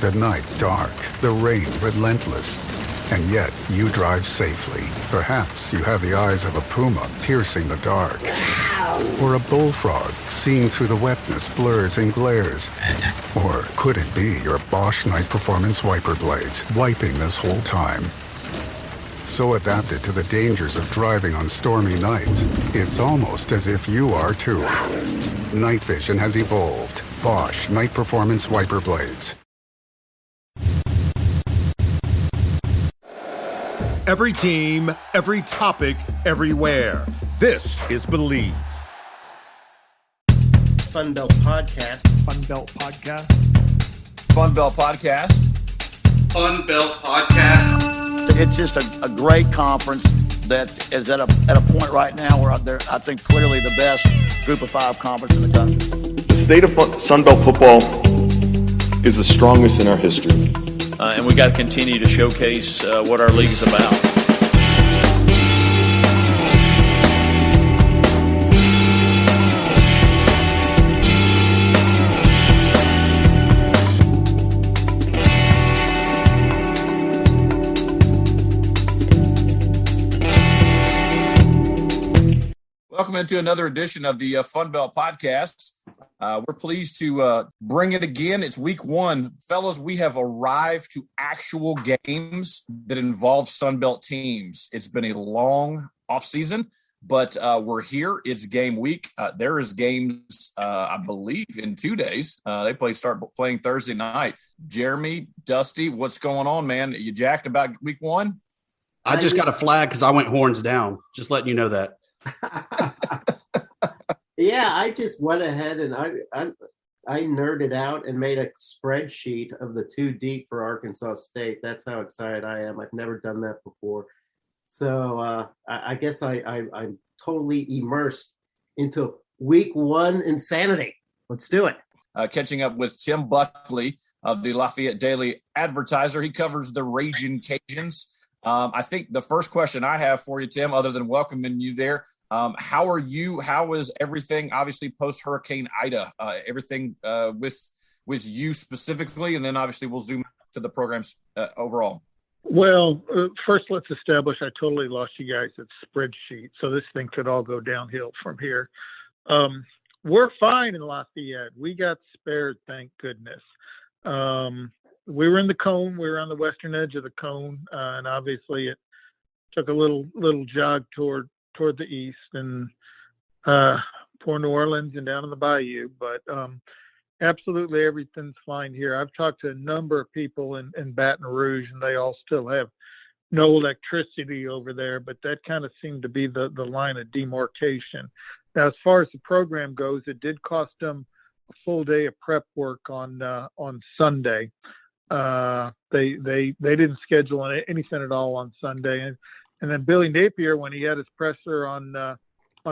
The night dark, the rain relentless. And yet, you drive safely. Perhaps you have the eyes of a puma piercing the dark. Or a bullfrog seeing through the wetness blurs and glares. Or could it be your Bosch Night Performance wiper blades wiping this whole time? So adapted to the dangers of driving on stormy nights, it's almost as if you are too. Night vision has evolved. Bosch Night Performance wiper blades. Every team, every topic, everywhere. This is Believe. FunBelt Podcast. FunBelt Podcast. FunBelt Podcast. FunBelt Podcast. It's just a great conference that is at a point right now where they're, I think, clearly the best group of five conference in the country. The state of Sunbelt football is the strongest in our history. And we got to continue to showcase what our league is about. Welcome into another edition of the FunBelt Podcast. We're pleased to bring it again. It's week one. Fellas, we have arrived to actual games that involve Sunbelt teams. It's been a long offseason, but we're here. It's game week. There is games, I believe, in 2 days. They start playing Thursday night. Jeremy, Dusty, what's going on, man? You jacked about week one? I just got a flag because I went horns down. Just letting you know that. Yeah, I just went ahead and I nerded out and made a spreadsheet of the 2 deep for Arkansas State. That's how excited I am. I've never done that before. So I guess I'm totally immersed into week one insanity. Let's do it. Catching up with Tim Buckley of the Lafayette Daily Advertiser. He covers the Ragin Cajuns. I think the first question I have for you, Tim, other than welcoming you there, how are you? How is everything, obviously, post-Hurricane Ida? Everything with you specifically, and then obviously we'll zoom to the programs overall. Well, first let's establish I totally lost you guys at spreadsheet, so this thing could all go downhill from here. We're fine in Lafayette. We got spared, thank goodness. We were in the cone. We were on the western edge of the cone, and obviously it took a little jog toward the east and Port New Orleans and down in the bayou. But absolutely everything's fine here. I've talked to a number of people in Baton Rouge, and they all still have no electricity over there, but that kind of seemed to be the line of demarcation. Now, as far as the program goes, it did cost them a full day of prep work on Sunday. They didn't schedule anything at all on Sunday, and then Billy Napier, when he had his presser on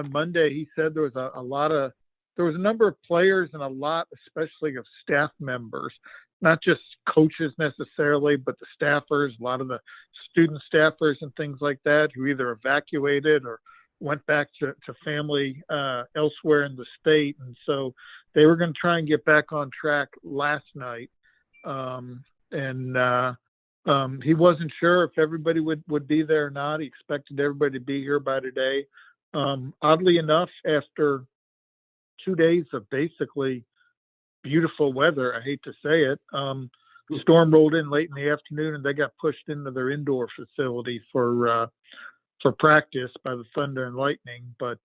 Monday, he said there was a number of players and a lot, especially of staff members, not just coaches necessarily, but the staffers, a lot of the student staffers and things like that, who either evacuated or went back to family elsewhere in the state, and so they were going to try and get back on track last night. He wasn't sure if everybody would be there or not. He expected everybody to be here by today. Oddly enough, after 2 days of basically beautiful weather, I hate to say it, the storm rolled in late in the afternoon and they got pushed into their indoor facility for practice by the Thunder and Lightning. But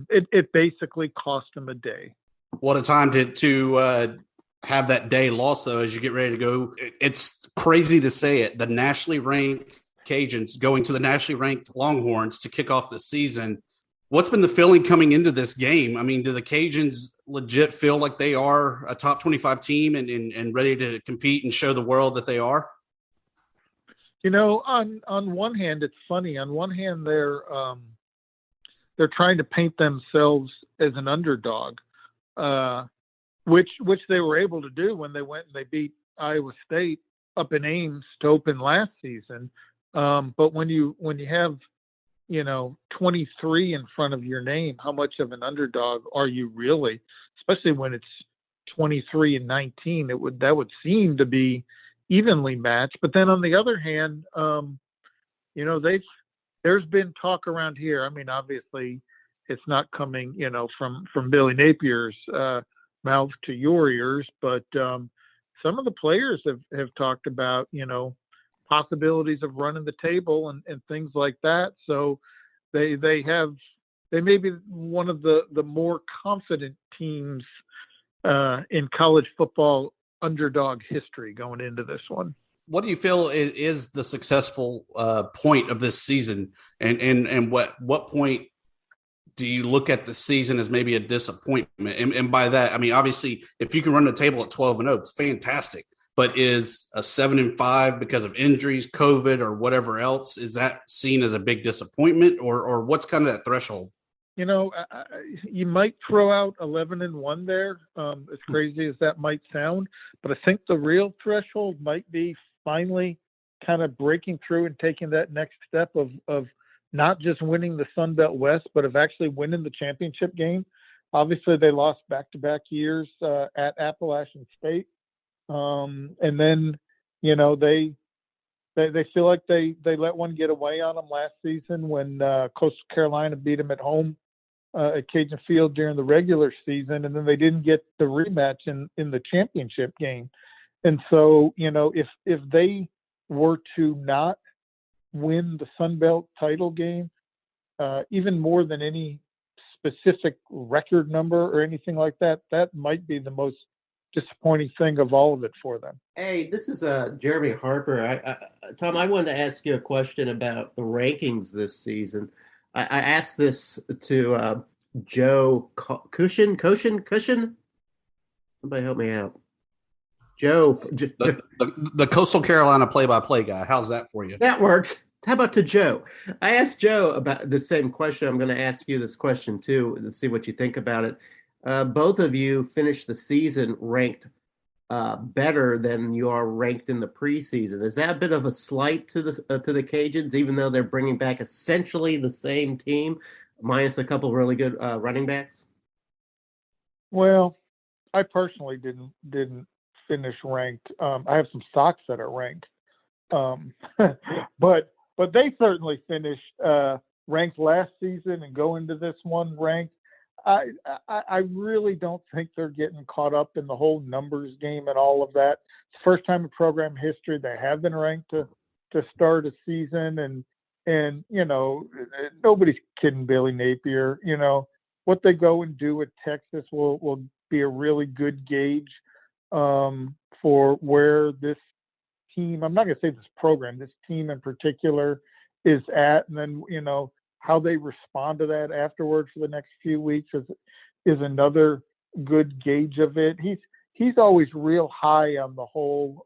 it basically cost them a day. What a time to have that day lost, though, as you get ready to go. It's crazy to say it. The nationally ranked Cajuns going to the nationally ranked Longhorns to kick off the season. What's been the feeling coming into this game? I mean, do the Cajuns legit feel like they are a top 25 team and ready to compete and show the world that they are? You know, on one hand, it's funny. On one hand, they're trying to paint themselves as an underdog, which they were able to do when they went and they beat Iowa State up in Ames to open last season. But when you have, 23 in front of your name, how much of an underdog are you really? Especially when it's 23-19, that would seem to be evenly matched. But then on the other hand, there's been talk around here. I mean, obviously it's not coming, from Billy Napier's mouth to your ears, but some of the players have talked about, possibilities of running the table and things like that. So they may be one of the more confident teams in college football underdog history going into this one. What do you feel is the successful point of this season, and what point do you look at the season as maybe a disappointment? And by that, I mean, obviously, if you can run the table at 12-0, it's fantastic. But is a 7-5 because of injuries, COVID, or whatever else, is that seen as a big disappointment, or what's kind of that threshold? You might throw out 11-1 there, as crazy as that might sound, but I think the real threshold might be finally kind of breaking through and taking that next step of not just winning the Sun Belt West, but of actually winning the championship game. Obviously, they lost back-to-back years at Appalachian State, and then they feel like they let one get away on them last season when Coastal Carolina beat them at home at Cajun Field during the regular season, and then they didn't get the rematch in the championship game. And so, if they were to not win the Sun Belt title game, even more than any specific record number or anything like that, that might be the most disappointing thing of all of it for them. Hey, this is Jeremy Harper. Tom, I wanted to ask you a question about the rankings this season. I asked this to Joe Cushion. Somebody help me out. Joe. The Coastal Carolina play-by-play guy. How's that for you? That works. How about to Joe? I asked Joe about the same question. I'm going to ask you this question too, and see what you think about it. Both of you finished the season ranked better than you are ranked in the preseason. Is that a bit of a slight to the Cajuns, even though they're bringing back essentially the same team, minus a couple of really good running backs? Well, I personally didn't finish ranked. I have some socks that are ranked, but they certainly finished ranked last season and go into this one ranked. I really don't think they're getting caught up in the whole numbers game and all of that. It's the first time in program history they have been ranked to start a season, and nobody's kidding Billy Napier. What they go and do at Texas will be a really good gauge for where this team, I'm not going to say this program, this team in particular is at, and then how they respond to that afterward for the next few weeks is another good gauge of it. He's always real high on the whole,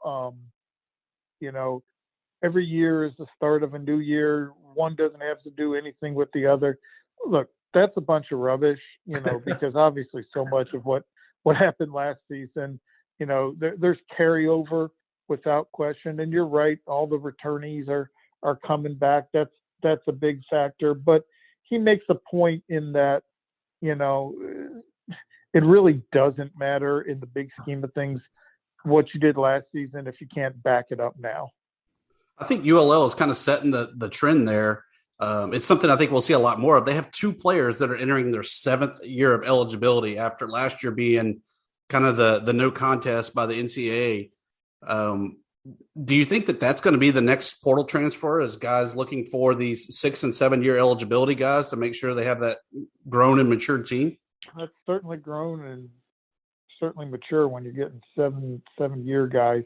every year is the start of a new year. One doesn't have to do anything with the other. Look, that's a bunch of rubbish, because obviously so much of what happened last season, there's carryover without question. And you're right, all the returnees are coming back. That's a big factor, but he makes a point in that, it really doesn't matter in the big scheme of things what you did last season if you can't back it up now. I think ULL is kind of setting the trend there. It's something I think we'll see a lot more of. They have two players that are entering their 7th year of eligibility after last year being kind of the no contest by the NCAA. Do you think that that's going to be the next portal transfer, as guys looking for these 6 and 7 year eligibility guys to make sure they have that grown and matured team? That's certainly grown and certainly mature when you're getting 7 year guys.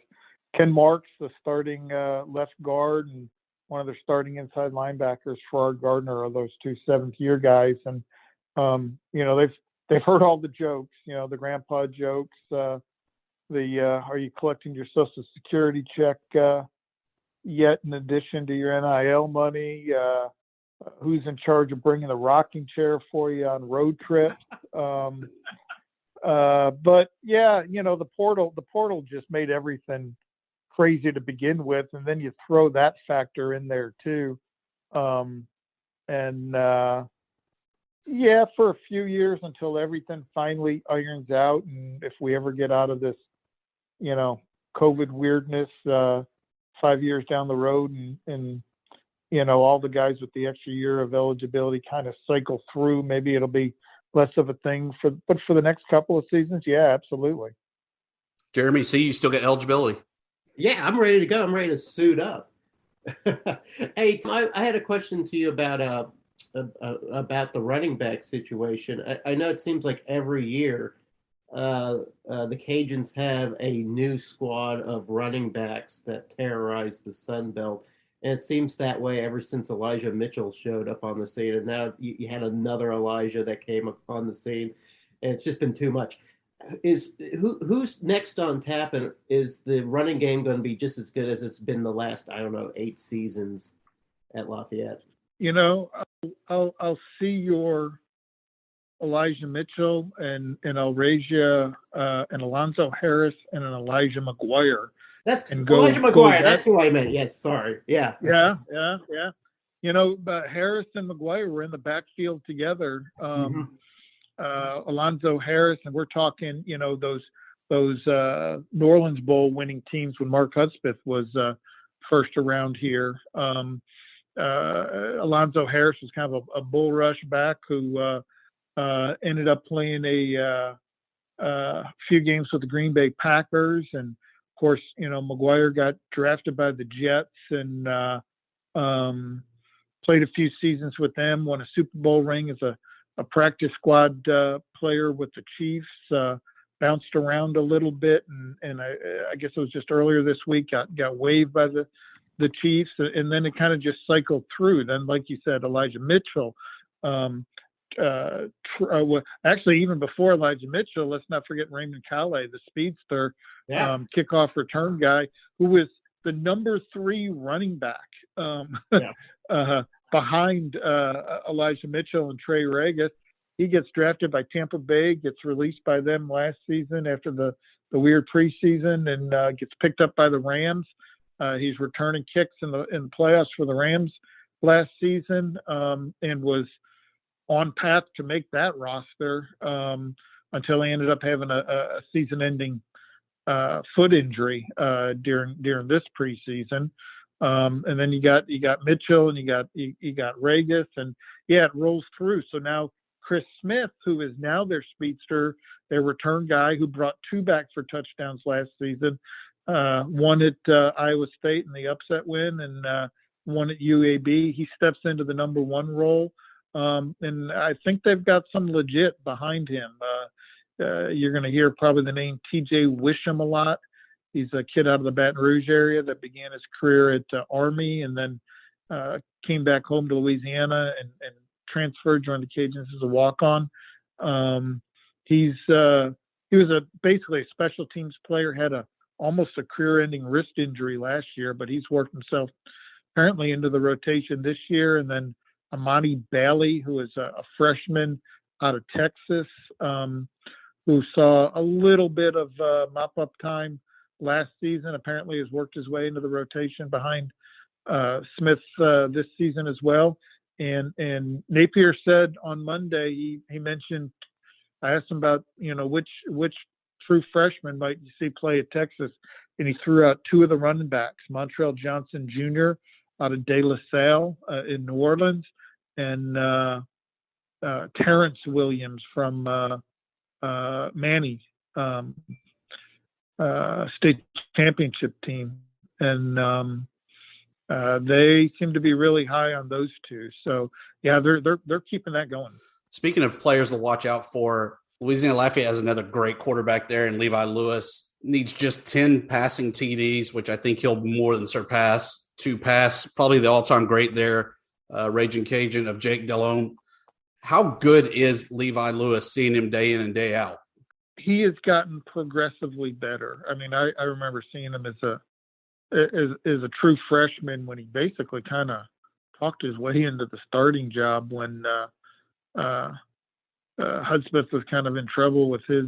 Ken Marks, the starting left guard, and one of their starting inside linebackers, Farrar Gardner, are those two 7th year guys. And they've heard all the jokes, the grandpa jokes. Are you collecting your Social Security check yet in addition to your NIL money? Who's in charge of bringing the rocking chair for you on road trips? But yeah, the portal just made everything crazy to begin with, and then you throw that factor in there too. Yeah, for a few years until everything finally irons out, and if we ever get out of this, COVID weirdness 5 years down the road, and all the guys with the extra year of eligibility kind of cycle through, maybe it'll be less of a thing. But for the next couple of seasons, yeah, absolutely. Jeremy, see, you still get eligibility. Yeah, I'm ready to go. I'm ready to suit up. Hey, Tim, I had a question to you about the running back situation. I know it seems like every year the Cajuns have a new squad of running backs that terrorize the Sun Belt. And it seems that way ever since Elijah Mitchell showed up on the scene. And now you had another Elijah that came up on the scene. And it's just been too much. Who's next on tap, and is the running game going to be just as good as it's been the last 8 seasons at Lafayette? I'll see your Elijah Mitchell and I'll raise you an Alonzo Harris and an Elijah McGuire. That's Elijah McGuire. That's who I meant. Yes, sorry. Yeah. Yeah. But Harris and McGuire were in the backfield together. Alonzo Harris, and we're talking, those New Orleans Bowl winning teams when Mark Hudspeth was first around here. Alonzo Harris was kind of a bull rush back who ended up playing a few games with the Green Bay Packers, and of course, McGuire got drafted by the Jets and played a few seasons with them, won a Super Bowl ring as a practice squad player with the Chiefs, bounced around a little bit, and I guess it was just earlier this week got waived by the Chiefs, and then it kind of just cycled through. Then, like you said, Elijah Mitchell. Actually, even before Elijah Mitchell, let's not forget Raymond Calais, the speedster, kickoff return guy, who was the number 3 running back behind Elijah Mitchell and Trey Regis. He gets drafted by Tampa Bay, gets released by them last season after the weird preseason, and gets picked up by the Rams. He's returning kicks in the playoffs for the Rams last season, and was on path to make that roster until he ended up having a season-ending foot injury during this preseason. And then you got Mitchell, and you got Regis, and it rolls through. So now Chris Smith, who is now their speedster, their return guy, who brought 2 back for touchdowns last season, one at Iowa State in the upset win, and one at UAB. He steps into the number 1 role, and I think they've got some legit behind him. You're going to hear probably the name T.J. Wisham a lot. He's a kid out of the Baton Rouge area that began his career at Army, and then came back home to Louisiana and transferred, joined the Cajuns as a walk-on. He was basically a special teams player, had almost a career-ending wrist injury last year, but he's worked himself apparently into the rotation this year. And then Amani Bailey, who is a freshman out of Texas, who saw a little bit of mop-up time last season, apparently has worked his way into the rotation behind Smith this season as well. And Napier said on Monday, he mentioned, I asked him about, which true freshman might you see play at Texas, and he threw out 2 of the running backs, Montrell Johnson Jr. out of De La Salle in New Orleans, and Terrence Williams from Manny state championship team. And they seem to be really high on those 2. So yeah, they're keeping that going. Speaking of players to watch out for, Louisiana Lafayette has another great quarterback there, and Levi Lewis needs just 10 passing TDs, which I think he'll more than surpass, to pass probably the all-time great there, Ragin Cajun of Jake Delhomme. How good is Levi Lewis, seeing him day in and day out? He has gotten progressively better. I mean, I remember seeing him as a true freshman when he basically kind of talked his way into the starting job when Hudspeth was kind of in trouble with his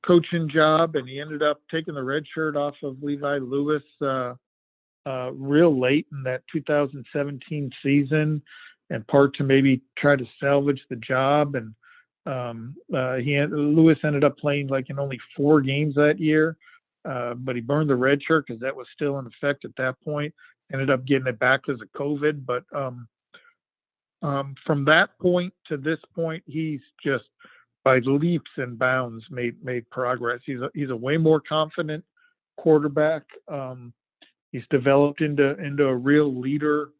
coaching job, and he ended up taking the red shirt off of Levi Lewis real late in that 2017 season. in part to maybe try to salvage the job. And Lewis ended up playing like in only 4 games that year, but he burned the red shirt because that was still in effect at that point. Ended up getting it back because of COVID. But from that point to this point, he's just by leaps and bounds made progress. He's a way more confident quarterback. He's developed into a real leader.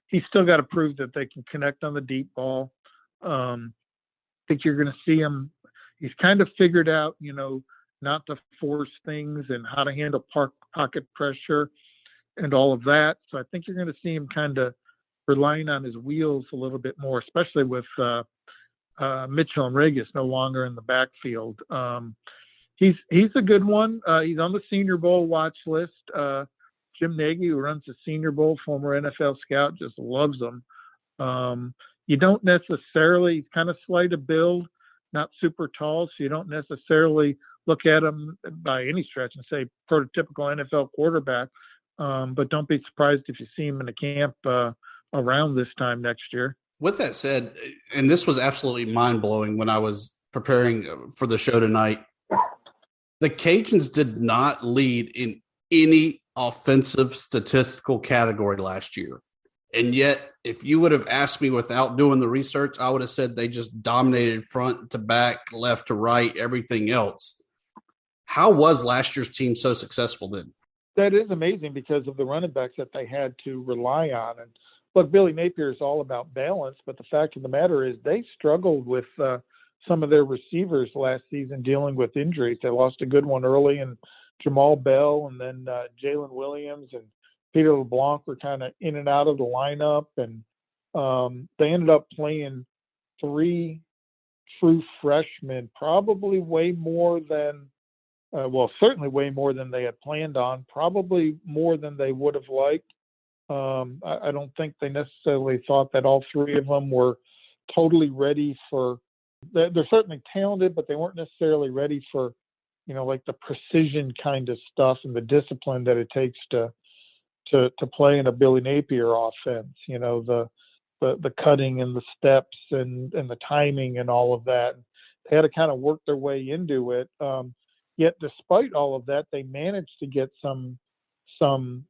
He's still got to prove that they can connect on the deep ball. I think you're going to see him. He's kind of figured out, not to force things and how to handle pocket pressure and all of that. So I think you're going to see him kind of relying on his wheels a little bit more, especially with Mitchell and Regis no longer in the backfield. He's a good one. He's on the Senior Bowl watch list. Jim Nagy, who runs the Senior Bowl, former NFL scout, just loves him. You don't necessarily, he's kind of slight of build, not super tall, so you don't necessarily look at him by any stretch and say prototypical NFL quarterback. But don't be surprised if you see him in a camp around this time next year. With that said, and this was absolutely mind-blowing when I was preparing for the show tonight, the Cajuns did not lead in any offensive statistical category last year. And yet, if you would have asked me without doing the research, I would have said they just dominated front to back, left to right, everything else. How was last year's team so successful then? That is amazing because of the running backs that they had to rely on. And look, Billy Napier is all about balance, but the fact of the matter is they struggled with some of their receivers last season dealing with injuries. They lost a good one early, and Jamal Bell, and then Jalen Williams and Peter LeBlanc were kind of in and out of the lineup. And they ended up playing 3 true freshmen, probably way more than certainly way more than they had planned on, probably more than they would have liked. I don't think they necessarily thought that all 3 of them were totally ready for – they're certainly talented, but they weren't necessarily ready for, like the precision kind of stuff and the discipline that it takes to play in a Billy Napier offense, the cutting and the steps and the timing and all of that. They had to kind of work their way into it. Yet despite all of that, they managed to get some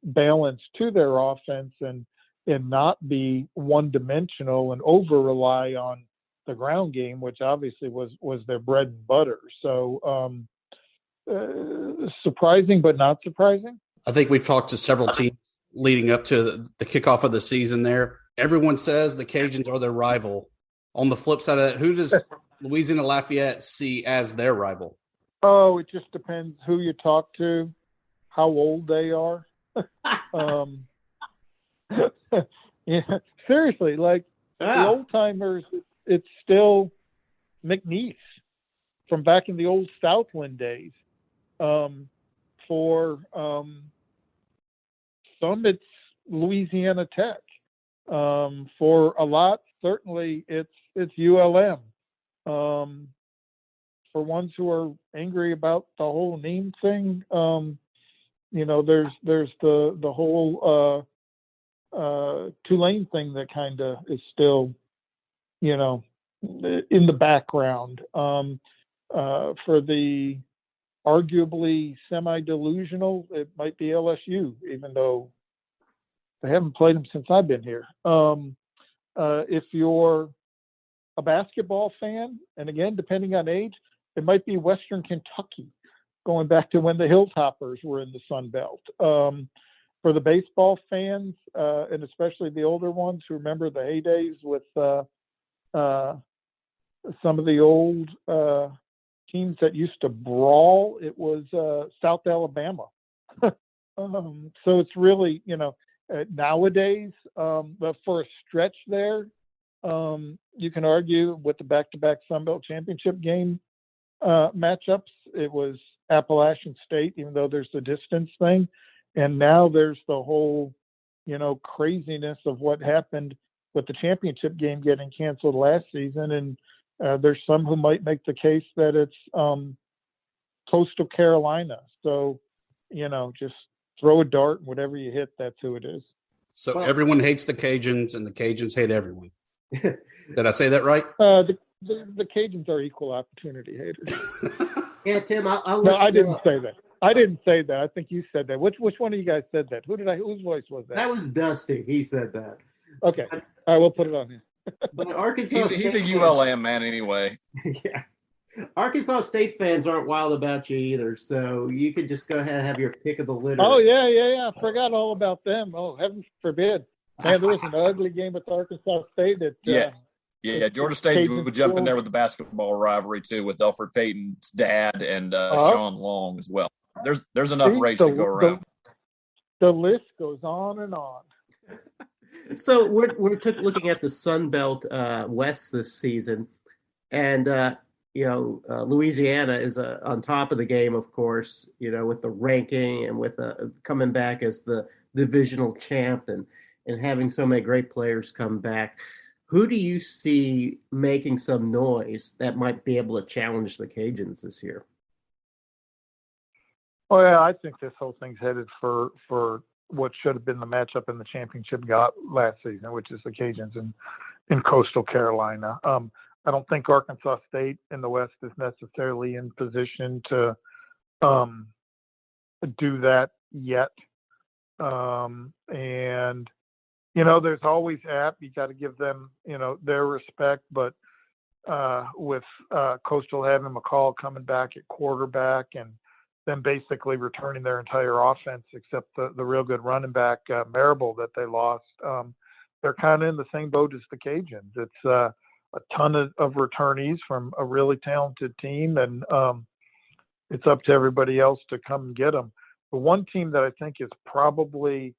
balance to their offense and not be one-dimensional and over-rely on the ground game, which obviously was their bread and butter. So surprising, but not surprising. I think we've talked to several teams leading up to the kickoff of the season there. Everyone says the Cajuns are their rival. On the flip side of that, who does Louisiana Lafayette see as their rival? Oh, it just depends who you talk to, how old they are. Yeah, seriously, like the old timers, it's still McNeese from back in the old Southland days. For some, it's Louisiana Tech. For a lot, certainly it's ULM. For ones who are angry about the whole name thing, there's the whole Tulane thing that kind of is still, in the background. For the arguably semi-delusional, it might be LSU, even though they haven't played them since I've been here. If you're a basketball fan, and again, depending on age, it might be Western Kentucky, going back to when the Hilltoppers were in the Sun Belt. For the baseball fans, and especially the older ones who remember the heydays with some of the old teams that used to brawl, it was South Alabama. So it's really, nowadays, but for a stretch there, you can argue with the back-to-back Sun Belt championship game matchups, it was Appalachian State, even though there's the distance thing. And now there's the whole, craziness of what happened with the championship game getting canceled last season. And there's some who might make the case that it's Coastal Carolina. So, just throw a dart and whatever you hit, that's who it is. So Well- everyone hates the Cajuns, and the Cajuns hate everyone. Did I say that right? The Cajuns are equal opportunity haters. Yeah, Tim, I'll No, let you I didn't know. say that. I didn't say that. I think you said that. Which one of you guys said that? Whose voice was that? That was Dusty. He said that. Okay. All right, we'll put it on here. But Arkansas He's a State ULM man anyway. yeah. Arkansas State fans aren't wild about you either, so you could just go ahead and have your pick of the litter. Oh, yeah. I forgot all about them. Oh, heaven forbid. Man, there was an ugly game with Arkansas State that Yeah, Georgia State Cajuns would jump in scored. there with the basketball rivalry too, with Alfred Payton's dad and Sean Long as well. There's enough See, rage the- to go around. The list goes on and on. So we're looking at the Sun Belt West this season, and Louisiana is on top of the game, of course. With the ranking and with coming back as the divisional champ and having so many great players come back. Who do you see making some noise that might be able to challenge the Cajuns this year? Oh, yeah, I think this whole thing's headed for what should have been the matchup in the championship last season, which is the Cajuns in Coastal Carolina. I don't think Arkansas State in the West is necessarily in position to do that yet. And there's always App. You got to give them, their respect. But with Coastal having McCall coming back at quarterback and them basically returning their entire offense except the real good running back, Marable, that they lost, they're kind of in the same boat as the Cajuns. It's a ton of returnees from a really talented team, and it's up to everybody else to come and get them. The one team that I think is probably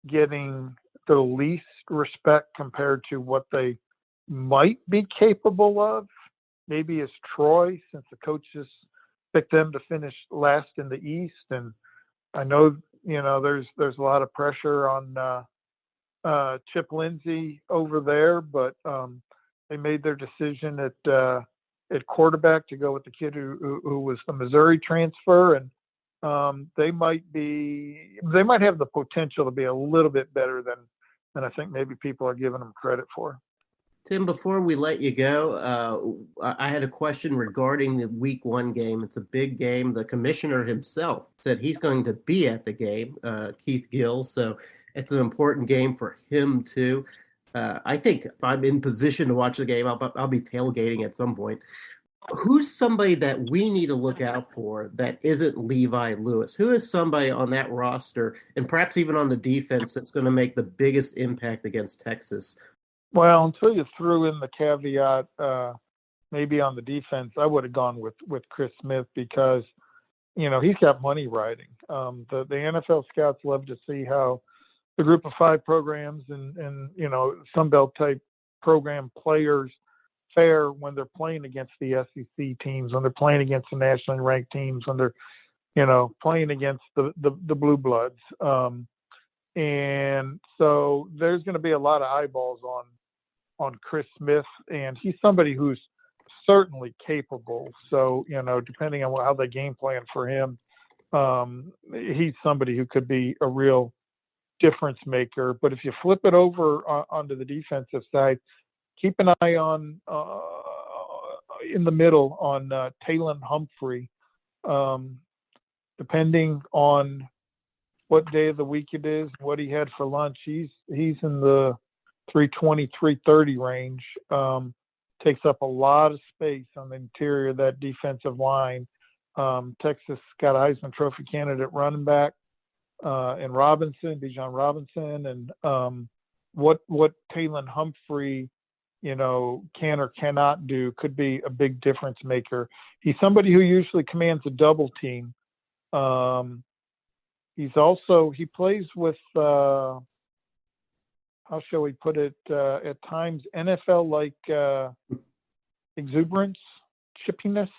getting the least respect compared to what they might be capable of maybe is Troy, since the coaches picked them to finish last in the East. And I know, there's a lot of pressure on Chip Lindsey over there, but they made their decision at quarterback to go with the kid who was the Missouri transfer, and they might have the potential to be a little bit better than I think maybe people are giving them credit for. Tim, before we let you go, I had a question regarding the Week 1 game. It's a big game. The commissioner himself said he's going to be at the game, Keith Gill, so it's an important game for him too. I think if I'm in position to watch the game, I'll be tailgating at some point. Who's somebody that we need to look out for that isn't Levi Lewis? Who is somebody on that roster and perhaps even on the defense that's going to make the biggest impact against Texas? Well, until you threw in the caveat, maybe on the defense, I would have gone with Chris Smith because, he's got money riding. The NFL scouts love to see how the group of 5 programs and Sunbelt type program players fare when they're playing against the SEC teams, when they're playing against the nationally ranked teams, when they're, playing against the blue bloods. And so there's going to be a lot of eyeballs on Chris Smith, and he's somebody who's certainly capable. So, depending on how they game plan for him, he's somebody who could be a real difference maker. But if you flip it over onto the defensive side, keep an eye on in the middle on Talon Humphrey. Depending on what day of the week it is, what he had for lunch, he's in the 320, 330 range. Takes up a lot of space on the interior of that defensive line. Texas got a Heisman Trophy candidate running back in Bijan Robinson, and what Talon Humphrey, can or cannot do could be a big difference maker. He's somebody who usually commands a double team. He plays with, how shall we put it, at times NFL-like exuberance, chippiness,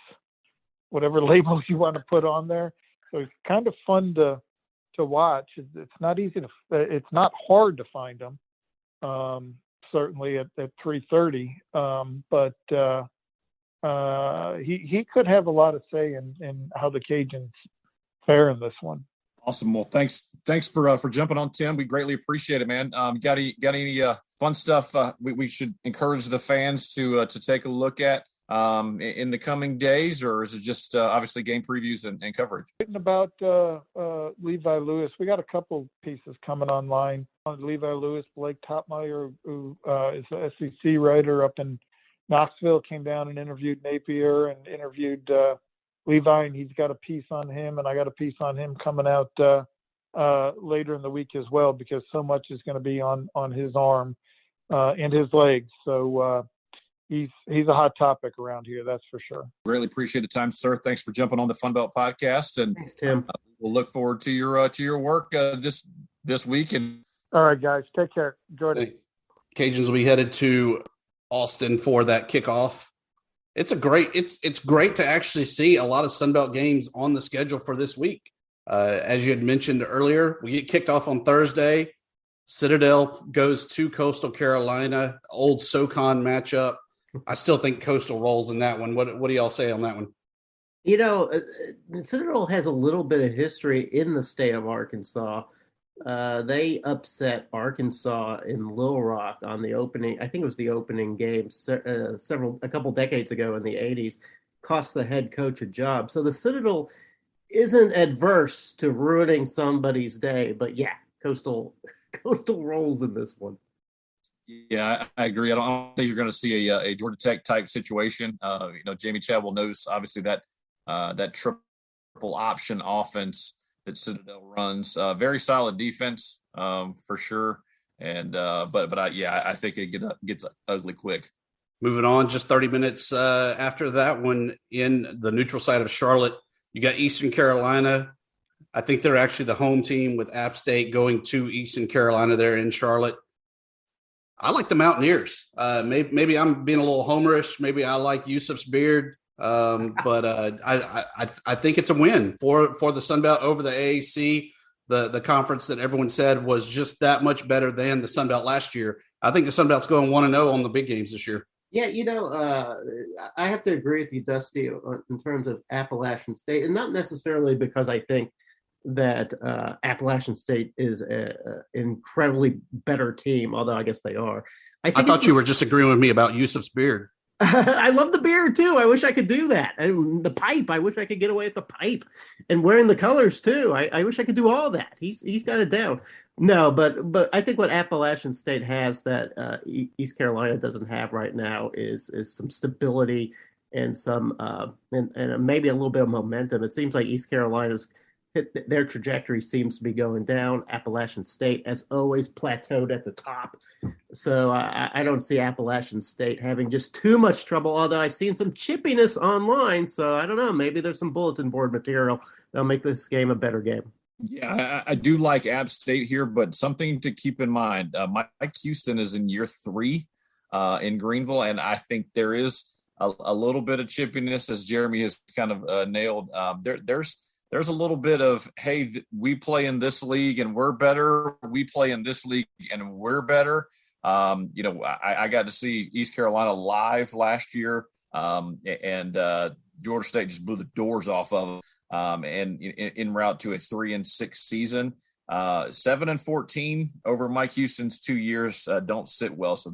whatever label you want to put on there. So it's kind of fun to watch. It's not easy it's not hard to find him. Certainly at 330, but he could have a lot of say in how the Cajuns fare in this one. Awesome. Well, thanks for jumping on, Tim. We greatly appreciate it, man. Got any fun stuff we should encourage the fans to take a look at in the coming days, or is it just obviously game previews and coverage? About Levi Lewis, we got a couple pieces coming online on Levi Lewis. Blake Topmeyer, who is an SEC writer up in Knoxville, came down and interviewed Napier and interviewed Levi, and he's got a piece on him, and I got a piece on him coming out later in the week as well, because so much is going to be on his arm and his legs. So he's a hot topic around here, that's for sure. Greatly appreciate the time, sir. Thanks for jumping on the FunBelt Podcast, and thanks, Tim. We'll look forward to your work this week. And all right, guys, take care. Enjoy it. Cajuns will be headed to Austin for that kickoff. It's great to actually see a lot of Sunbelt games on the schedule for this week. As you had mentioned earlier, we get kicked off on Thursday. Citadel goes to Coastal Carolina, old SoCon matchup. I still think Coastal rolls in that one. What do y'all say on that one? You know, Citadel has a little bit of history in the state of Arkansas. They upset Arkansas in Little Rock on the opening. I think it was the opening game a couple decades ago in the 80s. Cost the head coach a job. So the Citadel isn't adverse to ruining somebody's day. But yeah, Coastal rolls in this one. Yeah, I agree. I don't think you're going to see a Georgia Tech type situation. Jamie Chadwell knows obviously that triple option offense that Citadel runs. Very solid defense for sure. And I think it gets ugly quick. Moving on, just 30 minutes after that one, in the neutral side of Charlotte, you got Eastern Carolina. I think they're actually the home team, with App State going to Eastern Carolina there in Charlotte. I like the Mountaineers. Maybe I'm being a little homerish. Maybe I like Yusuf's beard. But I think it's a win for the Sunbelt over the AAC, the conference that everyone said was just that much better than the Sunbelt last year. I think the Sunbelt's going 1-0 on the big games this year. Yeah, I have to agree with you, Dusty, in terms of Appalachian State, and not necessarily because I think that Appalachian State is an incredibly better team, although I guess they are. I thought you were just agreeing with me about Yusuf's beard. I love the beard too. I wish I could do that. And the pipe. I wish I could get away with the pipe and wearing the colors too. I wish I could do all that. He's got it down. No, but I think what Appalachian State has that East Carolina doesn't have right now is some stability and some and maybe a little bit of momentum. It seems like East Carolina's their trajectory seems to be going down. Appalachian State, as always, plateaued at the top. So I don't see Appalachian State having just too much trouble, although I've seen some chippiness online. So I don't know. Maybe there's some bulletin board material that'll make this game a better game. Yeah, I do like App State here, but something to keep in mind. Mike Houston is in year 3 in Greenville, and I think there is a little bit of chippiness, as Jeremy has kind of nailed. There's a little bit of, hey, we play in this league and we're better. We play in this league and we're better. I got to see East Carolina live last year, and Georgia State just blew the doors off of them, and en route to a 3-6 season. 7-14 over Mike Houston's 2 years don't sit well. So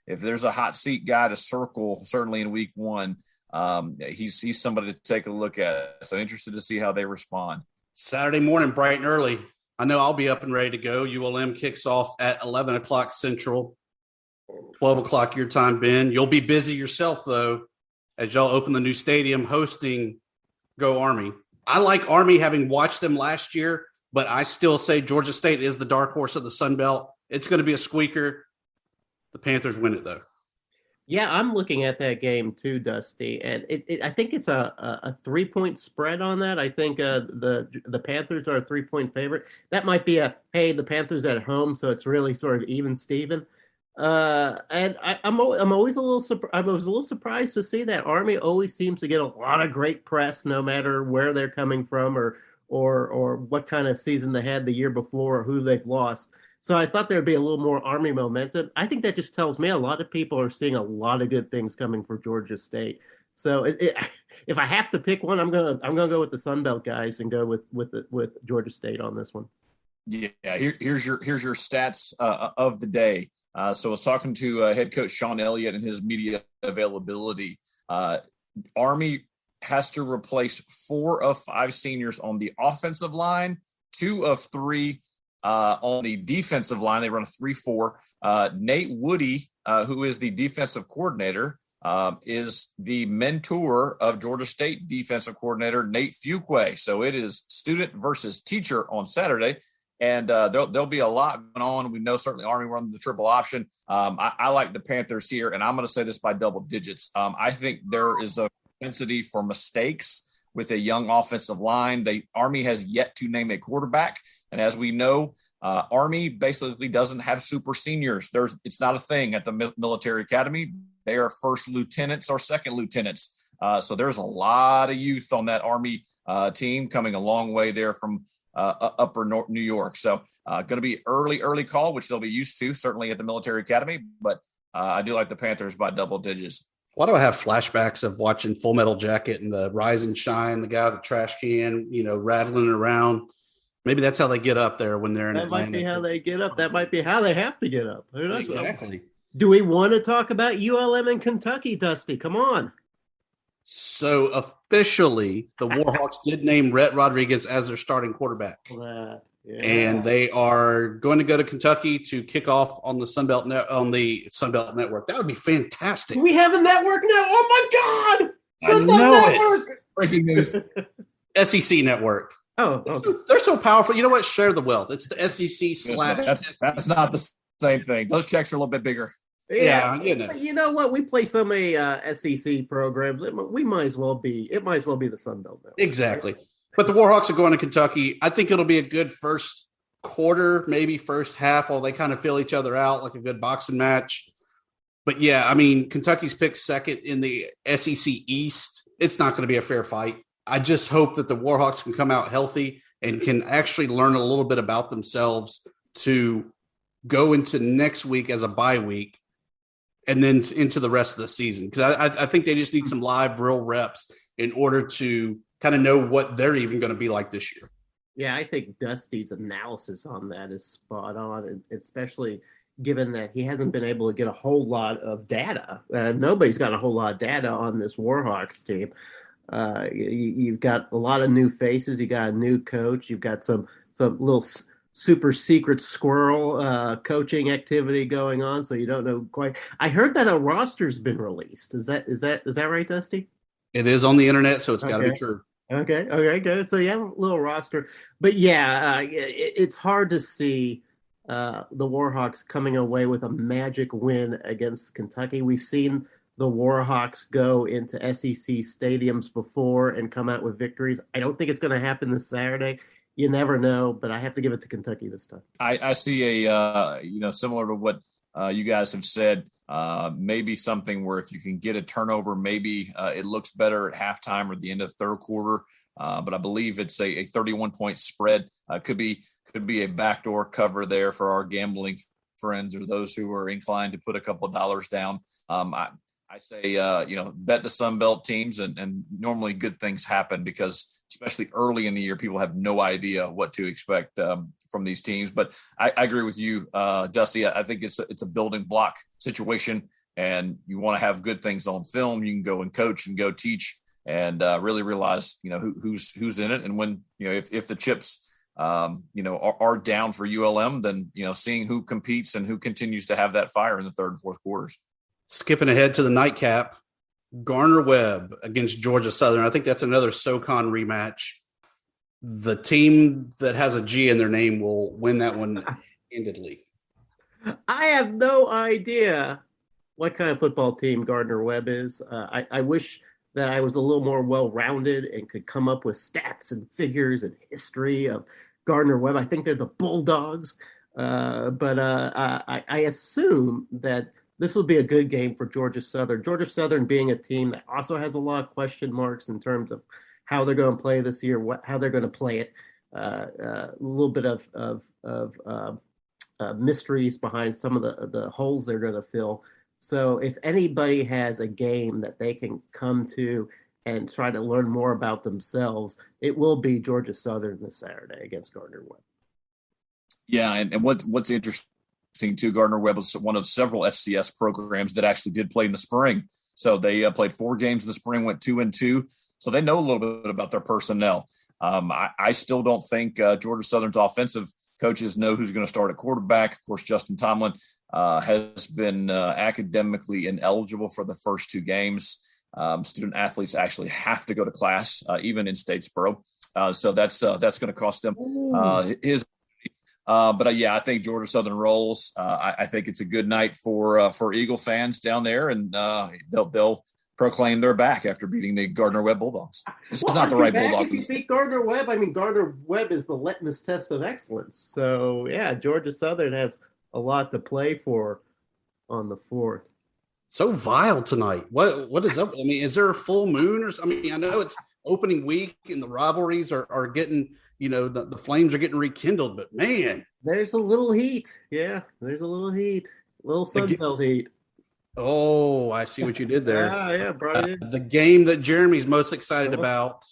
if there's a hot seat guy to circle, certainly in week 1, he's somebody to take a look at. So interested to see how they respond. Saturday morning, bright and early. I know I'll be up and ready to go. ULM kicks off at 11 o'clock Central, 12 o'clock your time, Ben. You'll be busy yourself, though, as y'all open the new stadium hosting Go Army. I like Army, having watched them last year, but I still say Georgia State is the dark horse of the Sun Belt. It's going to be a squeaker. The Panthers win it, though. Yeah, I'm looking at that game too, Dusty, and I think it's a 3-point spread on that. I think the Panthers are a 3-point favorite. That might be the Panthers at home, so it's really sort of even Steven. And I'm always a little surprised to see that Army always seems to get a lot of great press, no matter where they're coming from or what kind of season they had the year before or who they've lost. So I thought there'd be a little more Army momentum. I think that just tells me a lot of people are seeing a lot of good things coming for Georgia State. So if I have to pick one, I'm gonna go with the FunBelt guys and go with Georgia State on this one. Yeah, here's your stats of the day. So I was talking to head coach Sean Elliott and his media availability. Army has to replace 4 of 5 seniors on the offensive line, 2 of 3 on the defensive line. They run a 3-4. Nate Woody, who is the defensive coordinator, is the mentor of Georgia State defensive coordinator Nate Fuqua. So it is student versus teacher on Saturday. And there'll be a lot going on. We know certainly Army runs the triple option. I like the Panthers here, and I'm going to say this by double digits. I think there is a propensity for mistakes with a young offensive line. Army has yet to name a quarterback, and as we know, Army basically doesn't have super seniors. It's not a thing at the military academy. They are first lieutenants or second lieutenants. So there's a lot of youth on that Army team coming a long way there from upper New York. So going to be early call, which they'll be used to certainly at the military academy. But I do like the Panthers by double digits. Why do I have flashbacks of watching Full Metal Jacket and the Rise and Shine, the guy with the trash can, rattling it around? Maybe that's how they get up there when they're in Atlanta. That might be how they get up. That might be how they have to get up. Who knows? Exactly. Do we want to talk about ULM in Kentucky, Dusty? Come on. So officially, the Warhawks did name Rhett Rodriguez as their starting quarterback. Yeah. And they are going to go to Kentucky to kick off on the Sunbelt Network. That would be fantastic. Do we have a network now? Oh my God! Sunbelt Network. It. Breaking news. SEC Network. Oh, okay. They're so powerful. You know what? Share the wealth. It's the SEC / That's not the same thing. Those checks are a little bit bigger. Yeah. You know what? We play so many SEC programs. We might as well be. It might as well be the Sunbelt Network. Exactly. But the Warhawks are going to Kentucky. I think it'll be a good first quarter, maybe first half, while they kind of feel each other out like a good boxing match. But yeah, I mean, Kentucky's picked second in the SEC East. It's not going to be a fair fight. I just hope that the Warhawks can come out healthy and can actually learn a little bit about themselves to go into next week as a bye week and then into the rest of the season. Because I think they just need some live, real reps in order to kind of know what they're even going to be like this year. Yeah, I think Dusty's analysis on that is spot on, especially given that he hasn't been able to get a whole lot of data. Nobody's got a whole lot of data on this Warhawks team. You've got a lot of new faces. You got a new coach. You've got some little super secret squirrel coaching activity going on, so you don't know quite. I heard that a roster's been released. Is that right, Dusty? It is on the internet, so it's got to be true. Okay, good. So you have a little roster, but yeah, it's hard to see the Warhawks coming away with a magic win against Kentucky. We've seen the Warhawks go into SEC stadiums before and come out with victories. I don't think it's going to happen this Saturday. You never know, but I have to give it to Kentucky this time. I see a similar to what you guys have said. Maybe something where if you can get a turnover, maybe it looks better at halftime or the end of third quarter. But I believe it's a 31-point spread. Could be a backdoor cover there for our gambling friends or those who are inclined to put a couple of dollars down. I say, bet the Sunbelt teams, and normally good things happen because especially early in the year, people have no idea what to expect from these teams. But I agree with you, Dusty. I think it's a building block situation, and you want to have good things on film. You can go and coach and go teach and really realize, who's in it. And when, if the chips, are down for ULM, then, seeing who competes and who continues to have that fire in the third and fourth quarters. Skipping ahead to the nightcap, Gardner-Webb against Georgia Southern. I think that's another SoCon rematch. The team that has a G in their name will win that one handedly. I have no idea what kind of football team Gardner-Webb is. I wish that I was a little more well-rounded and could come up with stats and figures and history of Gardner-Webb. I think they're the Bulldogs. But I assume that this will be a good game for Georgia Southern. Georgia Southern being a team that also has a lot of question marks in terms of how they're going to play this year, how they're going to play it. A little bit of mysteries behind some of the holes they're going to fill. So if anybody has a game that they can come to and try to learn more about themselves, it will be Georgia Southern this Saturday against Gardner-Webb. Yeah, and what's interesting too, Gardner-Webb was one of several FCS programs that actually did play in the spring. So they played 4 games in the spring, went 2-2. So they know a little bit about their personnel. I still don't think Georgia Southern's offensive coaches know who's going to start at quarterback. Of course, Justin Tomlin has been academically ineligible for the first 2 games. Student athletes actually have to go to class, even in Statesboro. So that's going to cost them his. But I think Georgia Southern rolls. I think it's a good night for Eagle fans down there, and they'll proclaim they're back after beating the Gardner-Webb Bulldogs. This is not the right Bulldogs. If you beat Gardner-Webb, I mean, Gardner-Webb is the litmus test of excellence. So, yeah, Georgia Southern has a lot to play for on the 4th. So vile tonight. What is up? I mean, is there a full moon or something? I mean, I know it's opening week and the rivalries are getting, the flames are getting rekindled, but man. There's a little heat. Yeah, there's a little heat. Little Sunbelt heat. Oh, I see what you did there. Yeah, brought it in. The game that Jeremy's most excited about.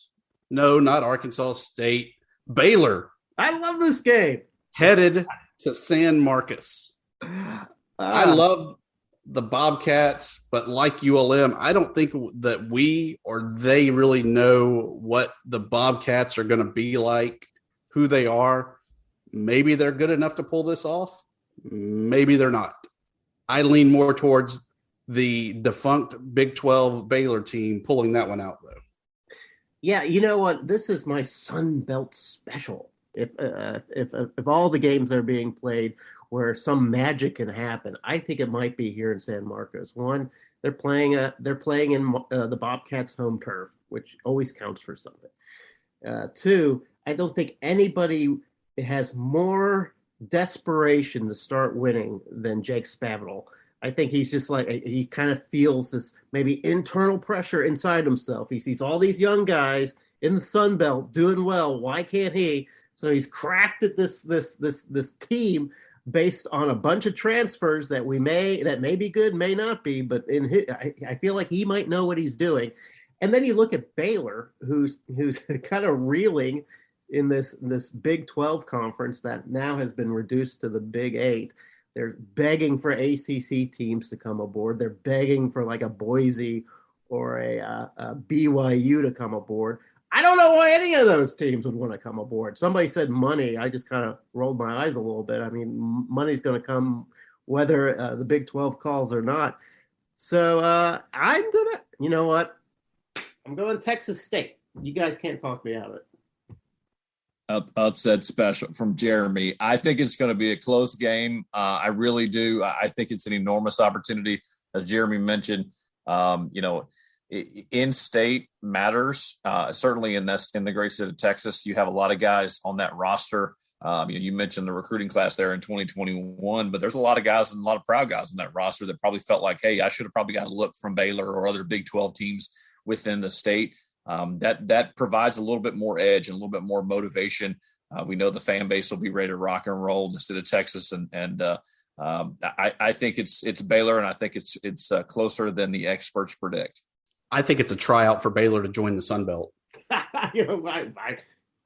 No, not Arkansas State. Baylor. I love this game. Headed to San Marcos. I love the Bobcats, but like ULM, I don't think that we or they really know what the Bobcats are going to be like, who they are. Maybe they're good enough to pull this off. Maybe they're not. I lean more towards the defunct Big 12 Baylor team pulling that one out, though. Yeah, you know what? This is my Sunbelt special. If all the games are being played where some magic can happen, I think it might be here in San Marcos. One, they're playing in the Bobcats' home turf, which always counts for something. 2, I don't think anybody has more desperation to start winning than Jake Spavital. I think he's just like, he kind of feels this maybe internal pressure inside himself. He sees all these young guys in the Sun Belt doing well. Why can't he? So he's crafted this team based on a bunch of transfers that may be good, may not be, but I feel like he might know what he's doing. And then you look at Baylor, who's kind of reeling in this Big 12 conference that now has been reduced to the Big 8. They're begging for ACC teams to come aboard. They're begging for like a Boise or a BYU to come aboard. I don't know why any of those teams would want to come aboard. Somebody said money. I just kind of rolled my eyes a little bit. I mean, money's going to come whether the Big 12 calls or not. So you know what? I'm going Texas State. You guys can't talk me out of it. Upset special from Jeremy. I think it's going to be a close game. I really do. I think it's an enormous opportunity, as Jeremy mentioned. In-state matters. Certainly in the great state of Texas, you have a lot of guys on that roster. You mentioned the recruiting class there in 2021, but there's a lot of guys and a lot of proud guys on that roster that probably felt like, hey, I should have probably got a look from Baylor or other Big 12 teams within the state. That provides a little bit more edge and a little bit more motivation. We know the fan base will be ready to rock and roll in the state of Texas, and I think it's Baylor, and I think it's closer than the experts predict. I think it's a tryout for Baylor to join the Sun Belt. I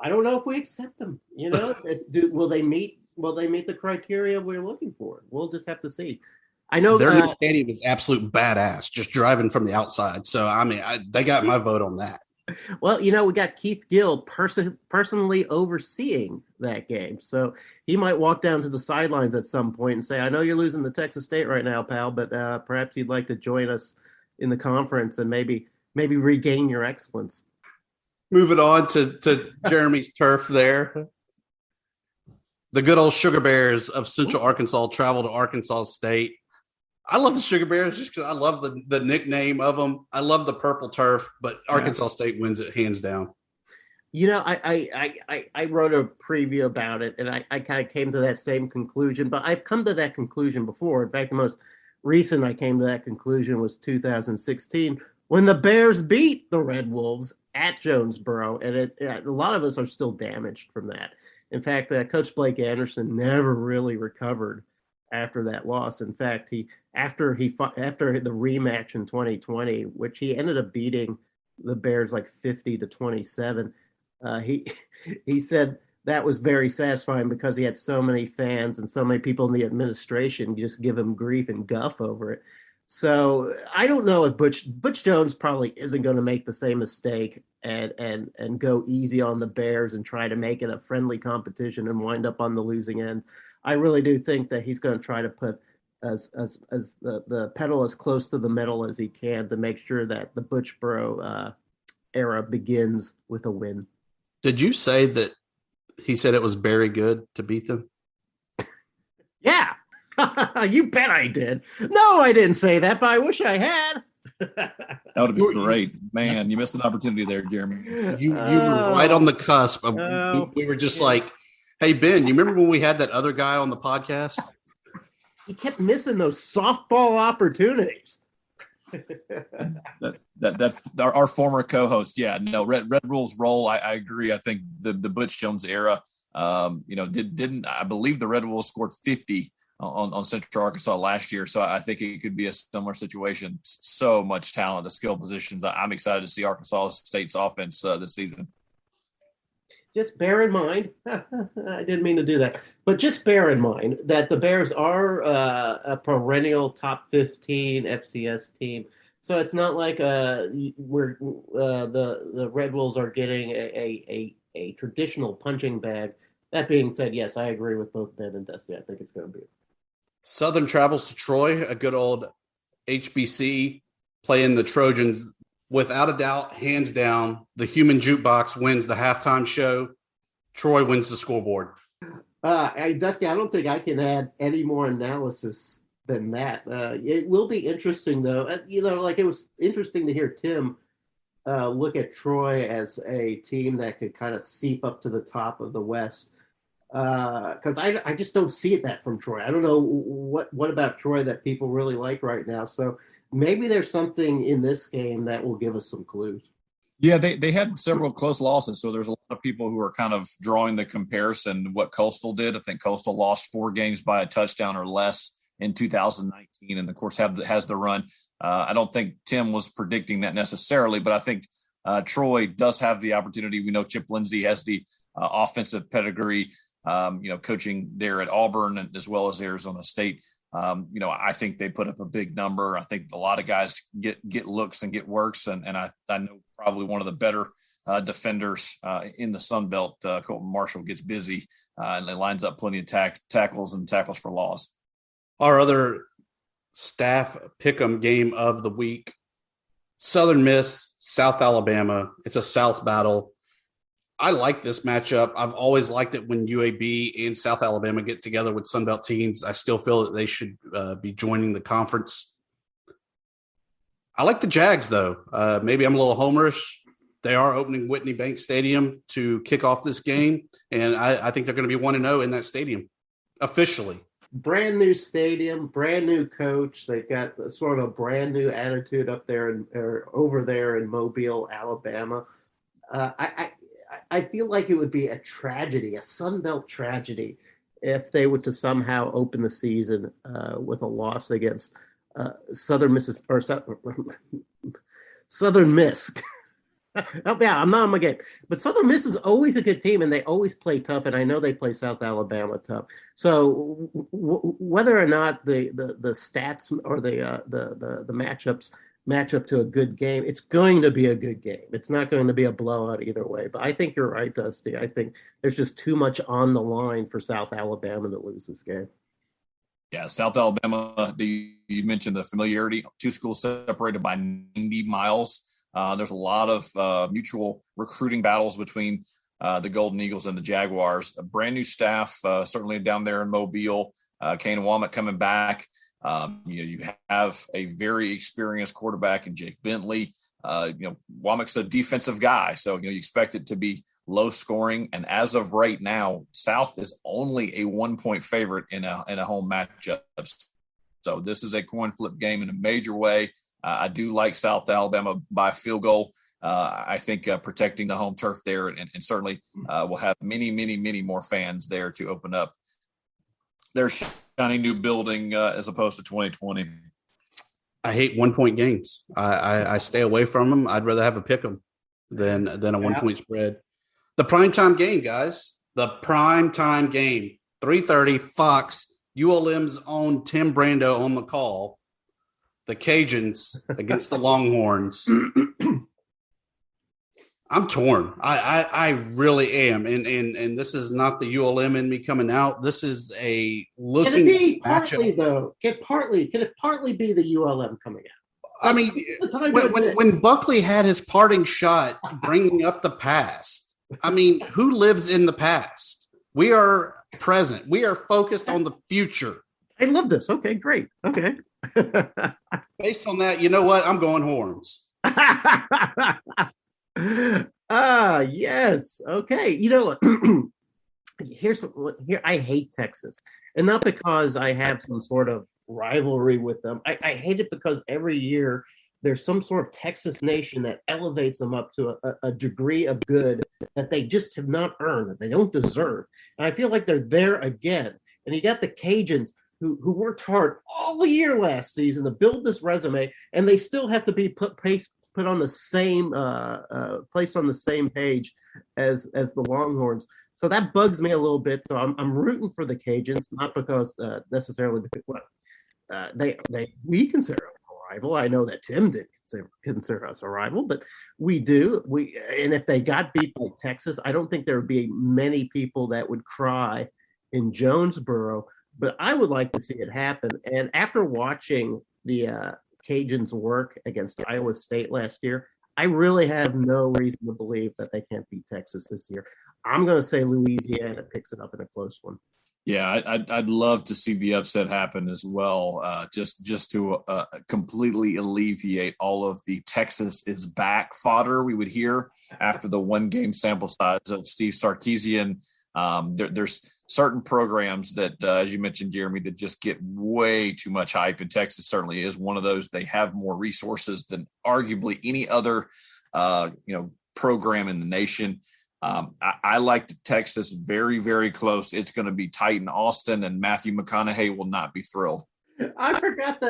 don't know if we accept them. Will they meet the criteria we're looking for? We'll just have to see. I know their new stadium is absolute badass. Just driving from the outside, so I mean, they got my vote on that. Well, we got Keith Gill personally overseeing that game. So he might walk down to the sidelines at some point and say, I know you're losing to Texas State right now, pal, but perhaps you'd like to join us in the conference and maybe regain your excellence. Moving on to Jeremy's turf there. The good old Sugar Bears of Central Arkansas travel to Arkansas State. I love the Sugar Bears just because I love the nickname of them. I love the purple turf, but Arkansas State wins it hands down. I wrote a preview about it, and I kind of came to that same conclusion, but I've come to that conclusion before. In fact, the most recent I came to that conclusion was 2016 when the Bears beat the Red Wolves at Jonesboro, and a lot of us are still damaged from that. In fact, Coach Blake Anderson never really recovered after that loss. In fact, after the rematch in 2020, which he ended up beating the Bears like 50-27, he said that was very satisfying because he had so many fans and so many people in the administration just give him grief and guff over it. So I don't know if Butch Jones probably isn't going to make the same mistake and go easy on the Bears and try to make it a friendly competition and wind up on the losing end. I really do think that he's going to try to put as the pedal as close to the metal as he can to make sure that the Butchboro era begins with a win. Did you say that he said it was very good to beat them? Yeah. You bet I did. No, I didn't say that, but I wish I had. That would have been great. Man, you missed an opportunity there, Jeremy. You were right on the cusp of we were just like, hey, Ben, you remember when we had that other guy on the podcast? He kept missing those softball opportunities. that our former co-host. Yeah, no, Red Rules roll. I agree. I think the Butch Jones era, didn't I believe the Red Wolves scored 50 on Central Arkansas last year. So I think it could be a similar situation. So much talent, the skill positions. I'm excited to see Arkansas State's offense this season. Just bear in mind, I didn't mean to do that, but just bear in mind that the Bears are a perennial top 15 FCS team. So it's not like the Red Wolves are getting a traditional punching bag. That being said, yes, I agree with both Ben and Dusty. I think it's going to be. Southern travels to Troy, a good old HBC playing the Trojans. Without a doubt, hands down, the human jukebox wins the halftime show. Troy wins the scoreboard. Dusty, I don't think I can add any more analysis than that. It will be interesting, though. It was interesting to hear Tim look at Troy as a team that could kind of seep up to the top of the West. Because I just don't see it that from Troy. I don't know what about Troy that people really like right now. So maybe there's something in this game that will give us some clues. Yeah, they had several close losses, so there's a lot of people who are kind of drawing the comparison what Coastal did. I think Coastal lost 4 games by a touchdown or less in 2019, and of course has the run. I don't think Tim was predicting that necessarily, but I think Troy does have the opportunity. We know Chip Lindsey has the offensive pedigree, coaching there at Auburn as well as Arizona State. I think they put up a big number. I think a lot of guys get looks and get works, and I know probably one of the better defenders in the Sun Belt, Colton Marshall, gets busy and lines up plenty of tackles and tackles for loss. Our other staff pick'em game of the week: Southern Miss, South Alabama. It's a South battle. I like this matchup. I've always liked it when UAB and South Alabama get together with Sun Belt teams. I still feel that they should be joining the conference. I like the Jags, though. Maybe I'm a little homerish. They are opening Whitney Bank Stadium to kick off this game, and I think they're going to be 1-0 in that stadium, officially. Brand new stadium, brand new coach. They've got sort of a brand new attitude up there over there in Mobile, Alabama. I feel like it would be a tragedy, a Sun Belt tragedy, if they were to somehow open the season with a loss against Southern Miss. Oh, yeah, I'm not on my game. But Southern Miss is always a good team, and they always play tough, and I know they play South Alabama tough. So whether or not the stats or the matchups match up to a good game, it's going to be a good game. It's not going to be a blowout either way. But I think you're right, Dusty. I think there's just too much on the line for South Alabama to lose this game. Yeah, South Alabama, you mentioned the familiarity. 2 schools separated by 90 miles. There's a lot of mutual recruiting battles between the Golden Eagles and the Jaguars. A brand new staff, certainly down there in Mobile. Kane Womack coming back. You have a very experienced quarterback in Jake Bentley. Womack's a defensive guy, so you expect it to be low scoring. And as of right now, South is only a 1-point favorite in a home matchup. So this is a coin flip game in a major way. I do like South Alabama by field goal. I think protecting the home turf there, and certainly will have many, many, many more fans there to open up their shiny new building as opposed to 2020. I hate 1 point games. I stay away from them. I'd rather have a pick 'em than a 1 point spread. The primetime game, guys. The primetime game. 3:30 Fox. ULM's own Tim Brando on the call. The Cajuns against the Longhorns. I'm torn. I really am. And this is not the ULM in me coming out. This is a looking Can it be partly, matchup. though? Can it partly be the ULM coming out? I mean, when Buckley had his parting shot bringing up the past, I mean, who lives in the past? We are present. We are focused on the future. I love this. Okay, great. Okay. Based on that, you know what? I'm going Horns. Yes. Okay. You know what? Here I hate Texas, and not because I have some sort of rivalry with them. I hate it because every year there's some sort of Texas nation that elevates them up to a degree of good that they just have not earned, that they don't deserve. And I feel like they're there again. And you got the Cajuns who worked hard all the year last season to build this resume, and they still have to be put on the same placed on the same page as the Longhorns. So that bugs me a little bit. So I'm rooting for the Cajuns, not because necessarily we consider them a rival. I know that Tim didn't consider us a rival, but we do. And if they got beat by Texas, I don't think there would be many people that would cry in Jonesboro. But I would like to see it happen. And after watching the Cajuns work against Iowa State last year, I really have no reason to believe that they can't beat Texas this year. I'm going to say Louisiana picks it up in a close one. Yeah, I'd love to see the upset happen as well, just to completely alleviate all of the Texas is back fodder we would hear after the one-game sample size of Steve Sarkisian. There's certain programs that, as you mentioned, Jeremy, that just get way too much hype, and Texas certainly is one of those. They have more resources than arguably any other, program in the nation. I like the Texas very, very close. It's going to be tight in Austin, and Matthew McConaughey will not be thrilled. I forgot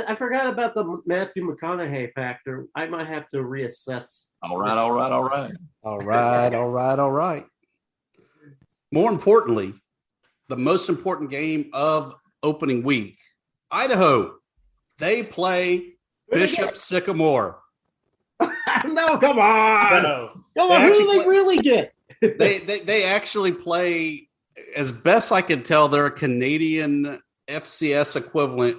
about the Matthew McConaughey factor. I might have to reassess. All right. More importantly, the most important game of opening week, Idaho. They play Bishop Sycamore. No, come on. No. Come on, who do they really get? They actually play, as best I can tell, they're a Canadian FCS equivalent.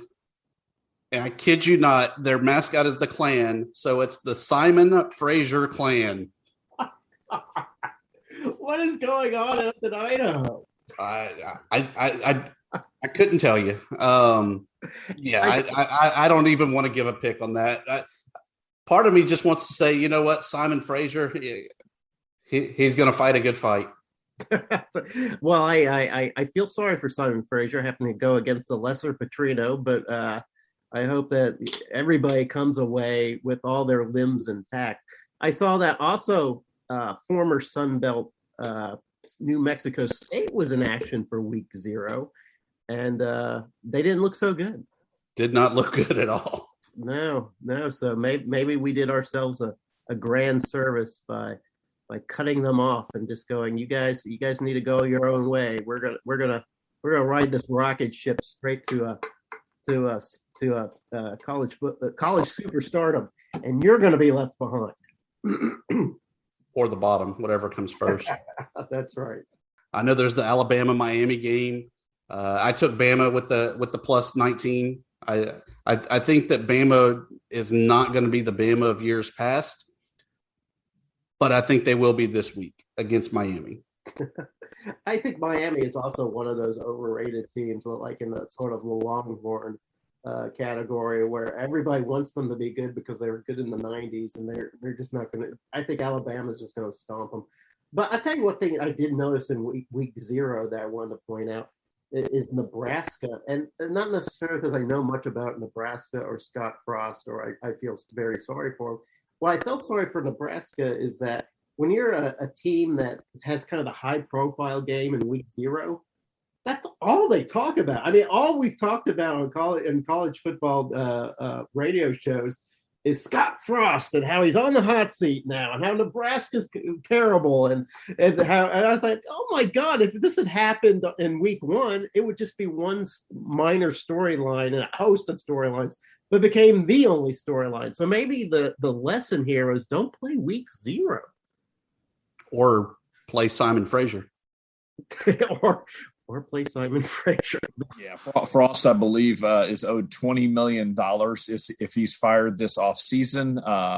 And I kid you not, their mascot is the Clan, so it's the Simon Fraser Clan. What is going on up in Idaho? I couldn't tell you. I don't even want to give a pick on that. Part of me just wants to say, you know what, Simon Fraser, he's going to fight a good fight. Well, I feel sorry for Simon Fraser having to go against the lesser Petrino, but I hope that everybody comes away with all their limbs intact. I saw that also former Sunbelt New Mexico State was in action for week 0, and they didn't look so good. Did not look good at all. No. So maybe we did ourselves a grand service by cutting them off and just going, you guys need to go your own way. We're gonna ride this rocket ship straight to college superstardom, and you're gonna be left behind. Or the bottom, whatever comes first. That's right. I know there's the Alabama-Miami game. I took Bama with the plus 19. I think that Bama is not going to be the Bama of years past, but I think they will be this week against Miami. I think Miami is also one of those overrated teams, like in the sort of the Longhorn category, where everybody wants them to be good because they were good in the 90s, and they're just not going to. I think Alabama's just going to stomp them. But I'll tell you one thing I did notice in week 0 that I wanted to point out is Nebraska, and not necessarily because I know much about Nebraska or Scott Frost, or I feel very sorry for him. What I felt sorry for Nebraska is that when you're a team that has kind of the high-profile game in week 0, That's all they talk about. I mean, all we've talked about on college football radio shows is Scott Frost and how he's on the hot seat now, and how Nebraska's terrible, and I thought, oh my God, if this had happened in week 1, it would just be one minor storyline and a host of storylines, but became the only storyline. So maybe the lesson here is don't play week 0, or play Simon Fraser, or play Simon Fraser. Yeah, Frost, I believe, is owed $20 million if he's fired this offseason.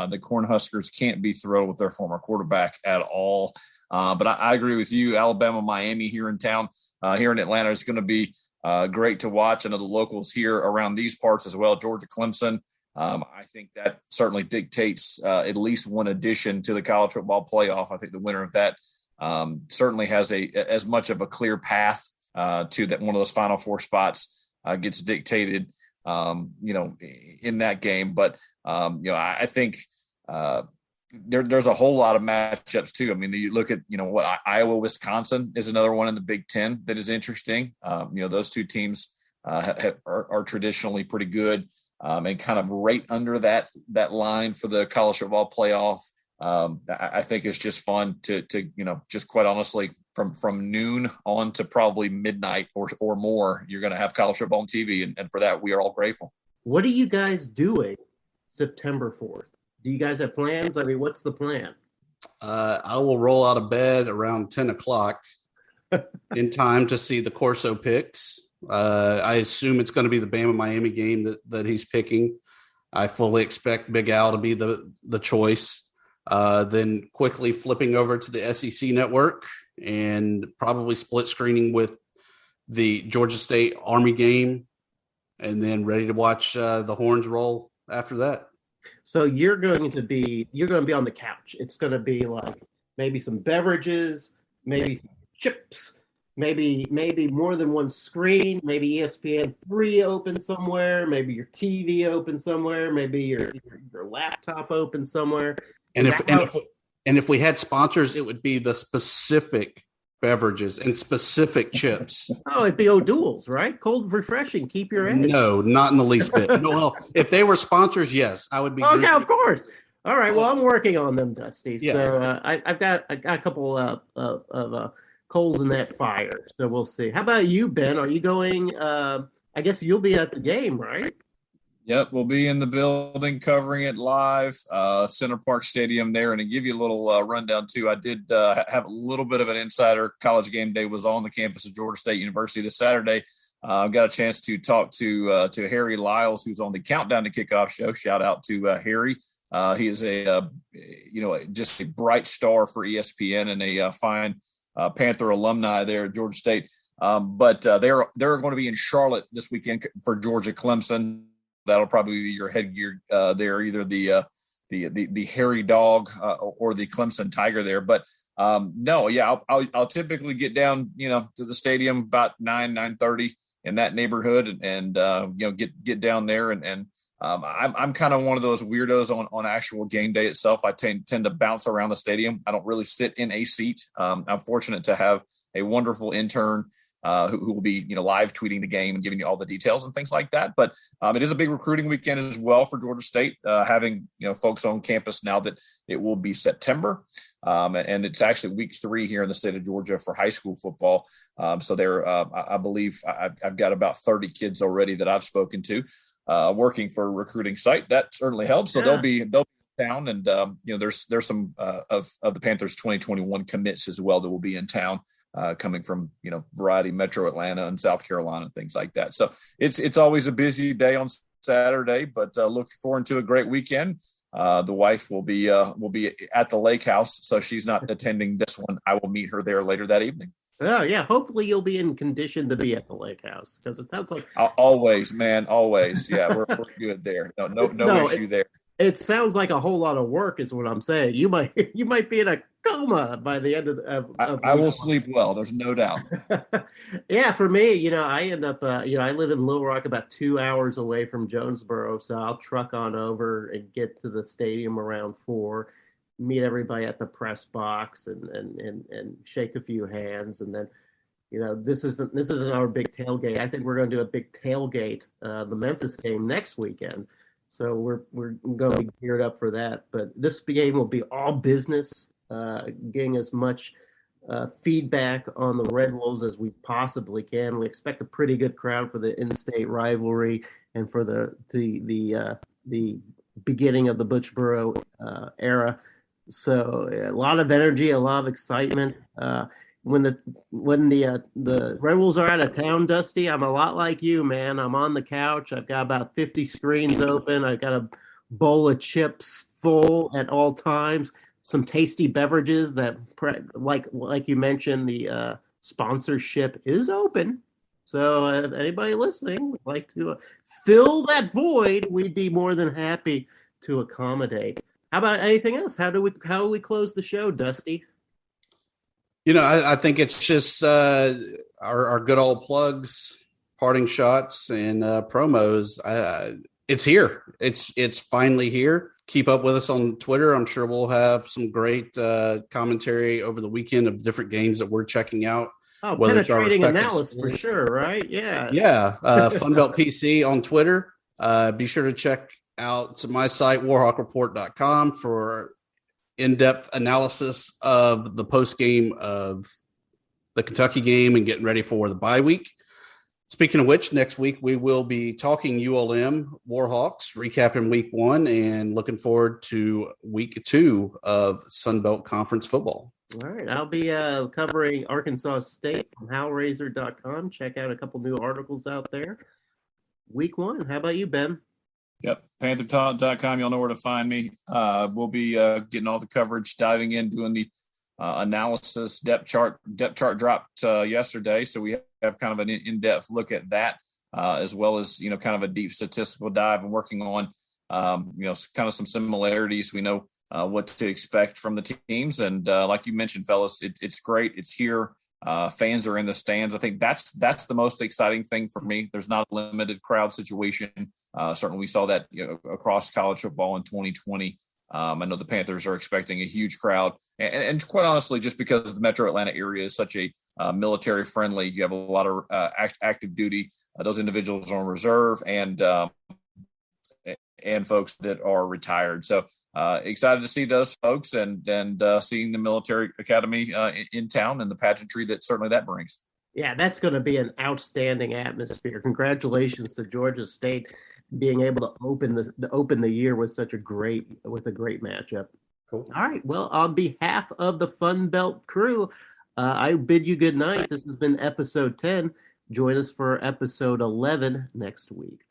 The Cornhuskers can't be thrilled with their former quarterback at all. But I agree with you. Alabama, Miami here in town, here in Atlanta, is going to be great to watch. I know the locals here around these parts as well, Georgia, Clemson. I think that certainly dictates at least one addition to the college football playoff. I think the winner of that certainly has as much of a clear path to that one of those Final Four spots gets dictated, in that game. But, I think there's a whole lot of matchups too. I mean, you look at, what Iowa, Wisconsin is another one in the Big Ten that is interesting. Those two teams are traditionally pretty good and kind of right under that line for the college football playoff. I think it's just fun to just quite honestly, from noon on to probably midnight or more, you're going to have college football on TV. And for that, we are all grateful. What are you guys doing September 4th? Do you guys have plans? I mean, what's the plan? I will roll out of bed around 10 o'clock in time to see the Corso picks. I assume it's going to be the Bama-Miami game that he's picking. I fully expect Big Al to be the choice. Then quickly flipping over to the SEC network and probably split screening with the Georgia State Army game, and then ready to watch the Horns roll after that. So you're going to be on the couch. It's going to be like maybe some beverages, maybe chips, maybe more than one screen, maybe ESPN 3 open somewhere, maybe your TV open somewhere, maybe your laptop open somewhere. And if we had sponsors, it would be the specific beverages and specific chips. Oh, it'd be O'Doul's, right? Cold, refreshing, keep your edge. No, not in the least bit. No, well, if they were sponsors, yes, I would be. Okay, of course. All right. Well, I'm working on them, Dusty. Yeah. So I've got a couple of coals in that fire. So we'll see. How about you, Ben? Are you going? I guess you'll be at the game, right? Yep, we'll be in the building covering it live, Center Park Stadium there. And to give you a little rundown, too, I did have a little bit of an insider. College Game Day was on the campus of Georgia State University this Saturday. I got a chance to talk to Harry Lyles, who's on the Countdown to Kickoff show. Shout out to Harry. He is just a bright star for ESPN and a fine Panther alumni there at Georgia State. But they're going to be in Charlotte this weekend for Georgia Clemson. That'll probably be your headgear there, either the hairy dog or the Clemson Tiger there. But I'll typically get down, to the stadium about 9:30 in that neighborhood, and get down there. And I'm kind of one of those weirdos on actual game day itself. I tend to bounce around the stadium. I don't really sit in a seat. I'm fortunate to have a wonderful intern who will be, live tweeting the game and giving you all the details and things like that. But it is a big recruiting weekend as well for Georgia State, having, folks on campus now that it will be September. And it's actually week 3 here in the state of Georgia for high school football. So there, I believe I've got about 30 kids already that I've spoken to working for a recruiting site. That certainly helps. So they'll be town, and there's some of the Panthers 2021 commits as well that will be in town, coming from Variety, Metro Atlanta, and South Carolina, and things like that. So it's always a busy day on Saturday, but looking forward to a great weekend. The wife will be at the lake house, so she's not attending this one. I will meet her there later that evening. Oh yeah, hopefully you'll be in condition to be at the lake house, because it sounds like always. Yeah, we're good there. No issue there. It sounds like a whole lot of work, is what I'm saying. You might be in a coma by the end of I will sleep well. There's no doubt. Yeah, for me, I end up, I live in Little Rock, about 2 hours away from Jonesboro, so I'll truck on over and get to the stadium around 4, meet everybody at the press box, and shake a few hands, and then, this isn't our big tailgate. I think we're going to do a big tailgate, the Memphis game next weekend. So we're going to be geared up for that. But this game will be all business, getting as much feedback on the Red Wolves as we possibly can. We expect a pretty good crowd for the in-state rivalry and for the beginning of the Butchboro era. So a lot of energy, a lot of excitement. When the Red Wolves are out of town, Dusty, I'm a lot like you, man. I'm on the couch. I've got about 50 screens open. I've got a bowl of chips full at all times. Some tasty beverages that, like you mentioned, the sponsorship is open. So if anybody listening would like to fill that void, we'd be more than happy to accommodate. How about anything else? How do we close the show, Dusty? I think it's just our good old plugs, parting shots, and promos. It's here. It's finally here. Keep up with us on Twitter. I'm sure we'll have some great commentary over the weekend of different games that we're checking out. Oh, penetrating analysis for sure, right? Yeah. Yeah. FunBelt PC on Twitter. Be sure to check out my site, warhawkreport.com, for in-depth analysis of the post game of the Kentucky game and getting ready for the bye week. Speaking of which, next week we will be talking ULM Warhawks, recapping week 1 and looking forward to week 2 of Sunbelt Conference football. All right. I'll be covering Arkansas State from howraiser.com. Check out a couple new articles out there. Week 1. How about you, Ben? Yep, panthertalk.com. You'll know where to find me. We'll be getting all the coverage, diving in, doing the analysis. Depth chart dropped yesterday, so we have kind of an in-depth look at that, as well as kind of a deep statistical dive and working on kind of some similarities. We know what to expect from the teams, and like you mentioned, fellas, it's great. It's here. Fans are in the stands. I think that's the most exciting thing for me. There's not a limited crowd situation. Certainly we saw that across college football in 2020. I know the Panthers are expecting a huge crowd. And quite honestly, just because the metro Atlanta area is such a military friendly, you have a lot of active duty. Those individuals are on reserve and folks that are retired. So excited to see those folks and seeing the military academy in town and the pageantry that certainly that brings. Yeah, that's going to be an outstanding atmosphere. Congratulations to Georgia State being able to open the year with a great matchup. Cool. All right. Well, on behalf of the FunBelt crew, I bid you good night. This has been episode 10. Join us for episode 11 next week.